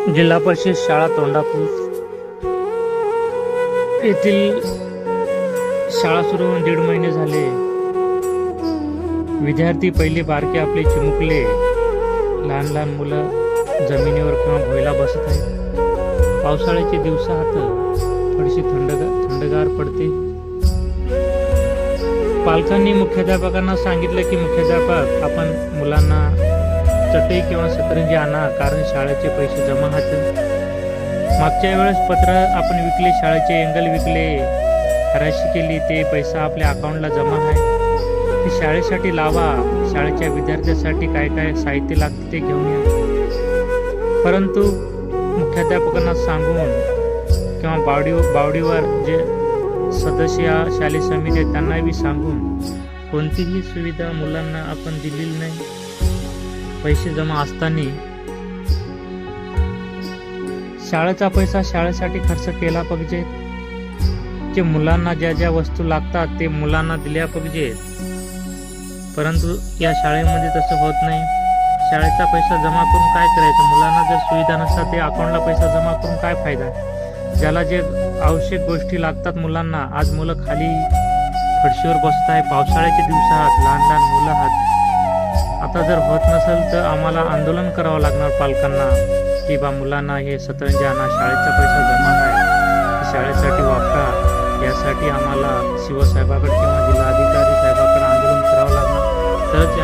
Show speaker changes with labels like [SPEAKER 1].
[SPEAKER 1] जिल्हा परिषद शाळा तोंडापूर येथील शाळा सुरू होऊन 1.5 महिने झाले. विद्यार्थी पहिले बारके आपले चिमुकले, लहान लहान मुलं जमिनीवर किंवा भोयला बसत आहेत. पावसाळ्याचे दिवसात थोडीशी थंडगार पडते. पालकांनी मुख्याध्यापकांना सांगितलं की मुख्याध्यापक आपण मुलांना चटई किंवा सतरंजी आणा, कारण शाळेचे पैसे जमा आहेत. मागच्या वेळेस पत्र आपण विकले, शाळेचे एंगल विकले, खराशी केली, ते पैसा आपल्या अकाउंटला जमा आहे. ते शाळेसाठी लावा, शाळेच्या विद्यार्थ्यांसाठी काय काय साहित्य लागते ते घेऊन या. परंतु मुख्याध्यापकांना सांगून किंवा बावडीवर जे सदस्य शालेय समिती आहेत त्यांना बी सांगून कोणतीही सुविधा मुलांना आपण दिलेली नाही. पैसे जमा असताना शाळेचा पैसा शाळेसाठी खर्च केला पाहिजे. जे मुलांना ज्या ज्या वस्तू लागतात ते मुलांना दिल्या पाहिजेत. परंतु या शाळेमध्ये तसं होत नाही. शाळेचा पैसा जमा करून काय करायचं? मुलांना जर सुविधा नसतात ते अकाउंटला पैसा जमा करून काय फायदा? ज्याला जे आवश्यक गोष्टी लागतात मुलांना, आज मुलं खाली फरशीवर बसत आहे. पावसाळ्याच्या दिवसात लहान लहान मुलं आहेत. आता जर होत नसेल तर आम्हाला आंदोलन करावं लागणार पालकांना की बा मुलांना हे सतरंजी आणा, शाळेचा पैसा जमा आहे, शाळेसाठी वापरा. यासाठी आम्हाला शिवसाहेबाकडे किंवा जिल्हाधिकारी साहेबाकडे आंदोलन करावं लागणार. तरच